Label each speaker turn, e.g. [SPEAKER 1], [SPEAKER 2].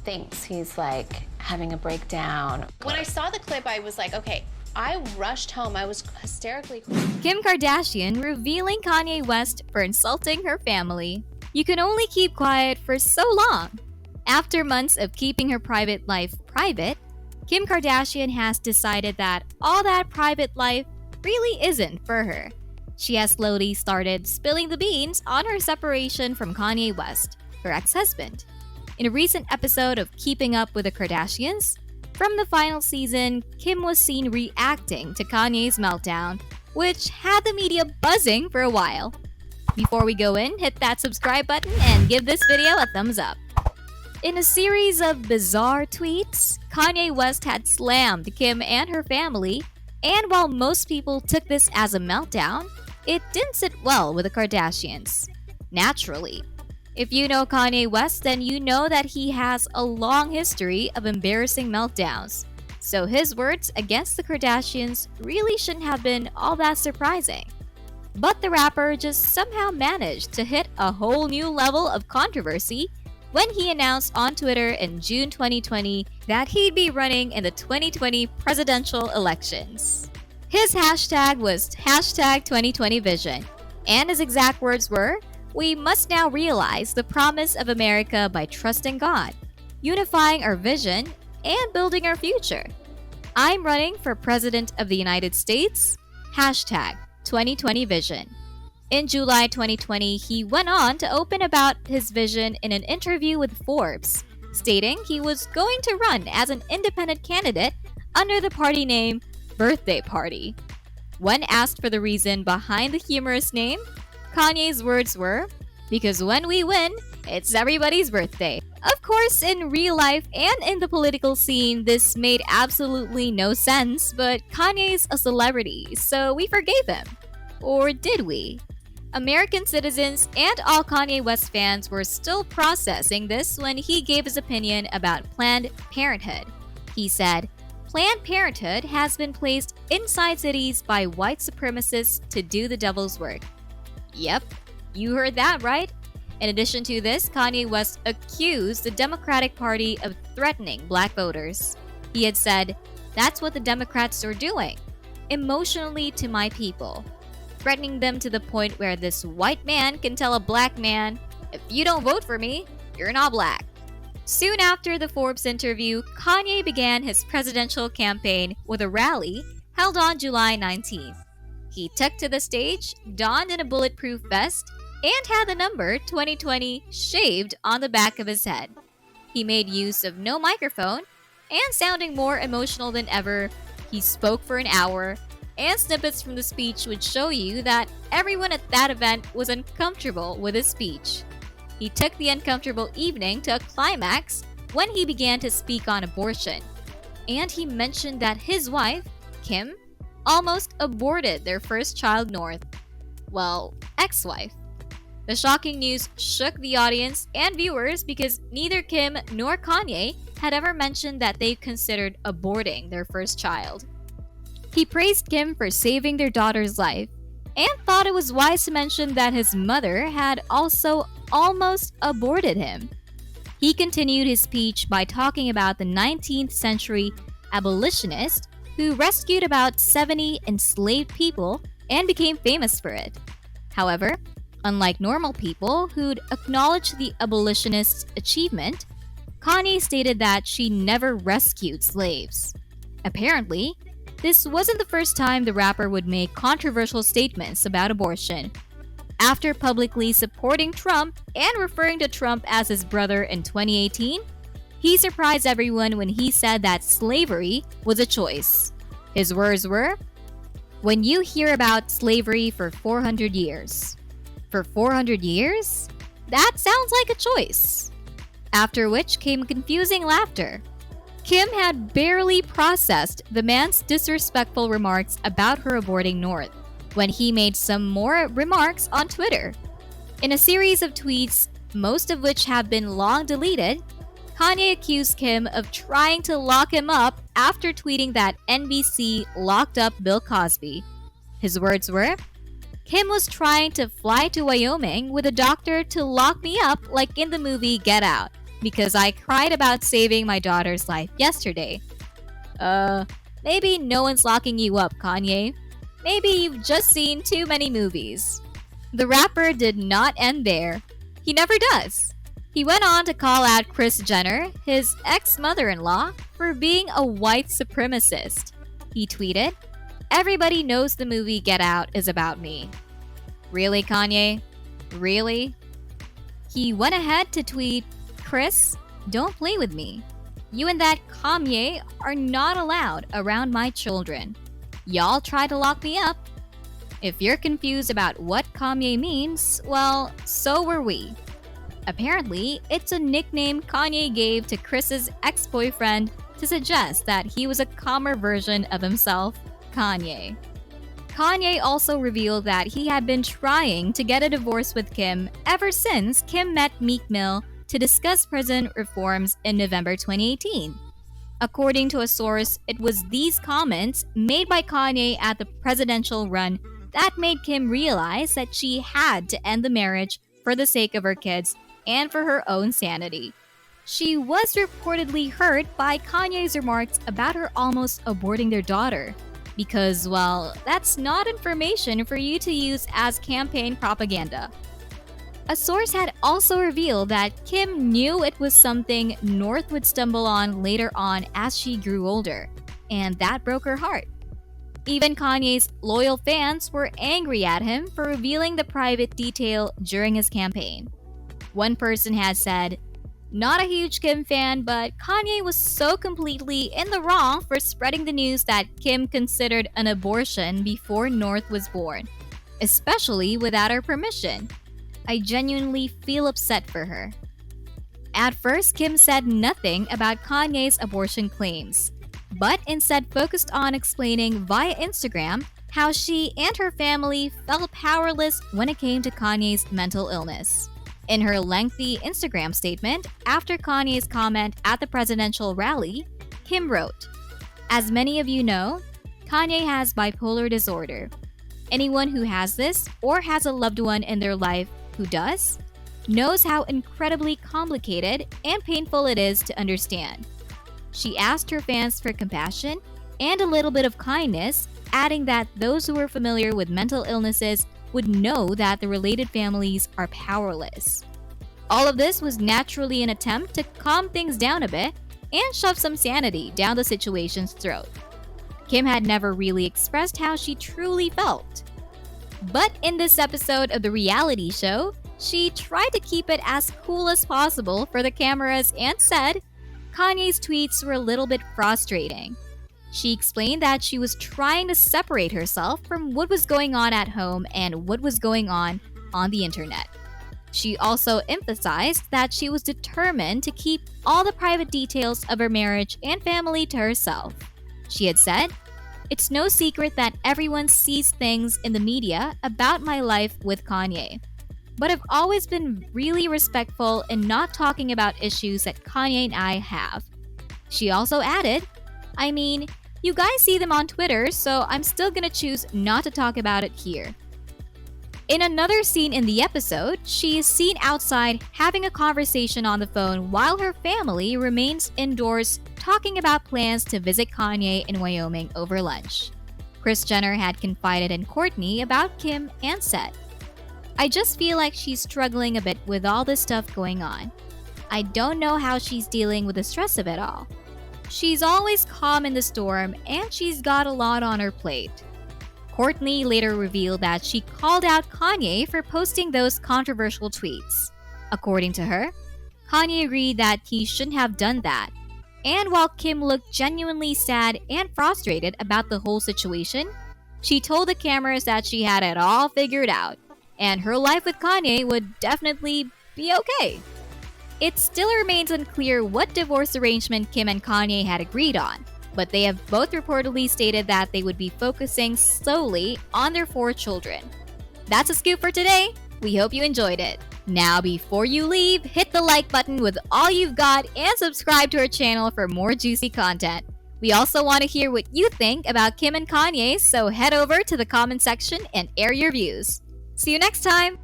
[SPEAKER 1] thinks he's like having a breakdown. When I saw the clip, I was like, okay, I rushed home. I was hysterically crying.
[SPEAKER 2] Kim Kardashian revealing Kanye West for insulting her family. You can only keep quiet for so long. After months of keeping her private life private, Kim Kardashian has decided that all that private life really isn't for her. She has slowly started spilling the beans on her separation from Kanye West, her ex-husband. In a recent episode of Keeping Up with the Kardashians, from the final season, Kim was seen reacting to Kanye's meltdown, which had the media buzzing for a while. Before we go in, hit that subscribe button and give this video a thumbs up. In a series of bizarre tweets, Kanye West had slammed Kim and her family, and while most people took this as a meltdown, it didn't sit well with the Kardashians. Naturally. If you know Kanye West, then you know that he has a long history of embarrassing meltdowns. So his words against the Kardashians really shouldn't have been all that surprising. But the rapper just somehow managed to hit a whole new level of controversy when he announced on Twitter in June 2020 that he'd be running in the 2020 presidential elections. His hashtag was #2020Vision, and his exact words were, "We must now realize the promise of America by trusting God, unifying our vision, and building our future. I'm running for President of the United States, #2020Vision." In July 2020, he went on to open about his vision in an interview with Forbes, stating he was going to run as an independent candidate under the party name Birthday Party. When asked for the reason behind the humorous name, Kanye's words were, "Because when we win, it's everybody's birthday." Of course, in real life and in the political scene, this made absolutely no sense, but Kanye's a celebrity, so we forgave him. Or did we? American citizens and all Kanye West fans were still processing this when he gave his opinion about Planned Parenthood. He said, "Planned Parenthood has been placed inside cities by white supremacists to do the devil's work." Yep, you heard that right. In addition to this, Kanye West accused the Democratic Party of threatening black voters. He had said, "That's what the Democrats are doing, emotionally to my people, threatening them to the point where this white man can tell a black man, 'If you don't vote for me, you're not black.'" Soon after the Forbes interview, Kanye began his presidential campaign with a rally held on July 19th. He took to the stage, donned in a bulletproof vest, and had the number 2020 shaved on the back of his head. He made use of no microphone, and sounding more emotional than ever, he spoke for an hour, and snippets from the speech would show you that everyone at that event was uncomfortable with his speech. He took the uncomfortable evening to a climax when he began to speak on abortion. And he mentioned that his wife, Kim, almost aborted their first child north. Well, ex-wife. The shocking news shook the audience and viewers because neither Kim nor Kanye had ever mentioned that they considered aborting their first child. He praised Kim for saving their daughter's life and thought it was wise to mention that his mother had also almost aborted him. He continued his speech by talking about the 19th century abolitionist who rescued about 70 enslaved people and became famous for it. However, unlike normal people who'd acknowledge the abolitionist's achievement, Kanye stated that she never rescued slaves. Apparently, this wasn't the first time the rapper would make controversial statements about abortion. After publicly supporting Trump and referring to Trump as his brother in 2018, he surprised everyone when he said that slavery was a choice. His words were, "When you hear about slavery for 400 years. For 400 years? That sounds like a choice." After which came confusing laughter. Kim had barely processed the man's disrespectful remarks about her aborting North when he made some more remarks on Twitter. In a series of tweets, most of which have been long deleted, Kanye accused Kim of trying to lock him up after tweeting that NBC locked up Bill Cosby. His words were, "Kim was trying to fly to Wyoming with a doctor to lock me up like in the movie Get Out. because I cried about saving my daughter's life yesterday. Maybe no one's locking you up, Kanye. Maybe you've just seen too many movies. The rapper did not end there. He never does. He went on to call out Kris Jenner, his ex-mother-in-law, for being a white supremacist. He tweeted, "Everybody knows the movie Get Out is about me." Really, Kanye? Really? He went ahead to tweet, "Kris, don't play with me. You and that Kanye are not allowed around my children. Y'all try to lock me up." If you're confused about what Kanye means, well, so were we. Apparently, it's a nickname Kanye gave to Kris's ex-boyfriend to suggest that he was a calmer version of himself, Kanye. Kanye also revealed that he had been trying to get a divorce with Kim ever since Kim met Meek Mill to discuss prison reforms in November 2018. According to a source, it was these comments made by Kanye at the presidential run that made Kim realize that she had to end the marriage for the sake of her kids and for her own sanity. She was reportedly hurt by Kanye's remarks about her almost aborting their daughter, because, well, that's not information for you to use as campaign propaganda. A source had also revealed that Kim knew it was something North would stumble on later on as she grew older, and that broke her heart. Even Kanye's loyal fans were angry at him for revealing the private detail during his campaign. One person had said, "Not a huge Kim fan, but Kanye was so completely in the wrong for spreading the news that Kim considered an abortion before North was born, especially without her permission. I genuinely feel upset for her." At first, Kim said nothing about Kanye's abortion claims, but instead focused on explaining via Instagram how she and her family felt powerless when it came to Kanye's mental illness. In her lengthy Instagram statement after Kanye's comment at the presidential rally, Kim wrote, "As many of you know, Kanye has bipolar disorder. Anyone who has this or has a loved one in their life who does knows how incredibly complicated and painful it is to understand." She asked her fans for compassion and a little bit of kindness, adding that those who are familiar with mental illnesses would know that the related families are powerless. All of this was naturally an attempt to calm things down a bit and shove some sanity down the situation's throat. Kim had never really expressed how she truly felt. But in this episode of the reality show, she tried to keep it as cool as possible for the cameras and said Kanye's tweets were a little bit frustrating. She explained that she was trying to separate herself from what was going on at home and what was going on the internet. She also emphasized that she was determined to keep all the private details of her marriage and family to herself. She had said, "It's no secret that everyone sees things in the media about my life with Kanye. But I've always been really respectful in not talking about issues that Kanye and I have." She also added, "I mean, you guys see them on Twitter, so I'm still gonna choose not to talk about it here." In another scene in the episode, she is seen outside having a conversation on the phone while her family remains indoors talking about plans to visit Kanye in Wyoming over lunch. Kris Jenner had confided in Kourtney about Kim and said, "I just feel like she's struggling a bit with all this stuff going on. I don't know how she's dealing with the stress of it all. She's always calm in the storm, and she's got a lot on her plate." Kourtney later revealed that she called out Kanye for posting those controversial tweets. According to her, Kanye agreed that he shouldn't have done that. And while Kim looked genuinely sad and frustrated about the whole situation, she told the cameras that she had it all figured out, and her life with Kanye would definitely be okay. It still remains unclear what divorce arrangement Kim and Kanye had agreed on, but they have both reportedly stated that they would be focusing solely on their 4 children. That's a scoop for today. We hope you enjoyed it. Now, before you leave, hit the like button with all you've got and subscribe to our channel for more juicy content. We also want to hear what you think about Kim and Kanye, so head over to the comment section and air your views. See you next time!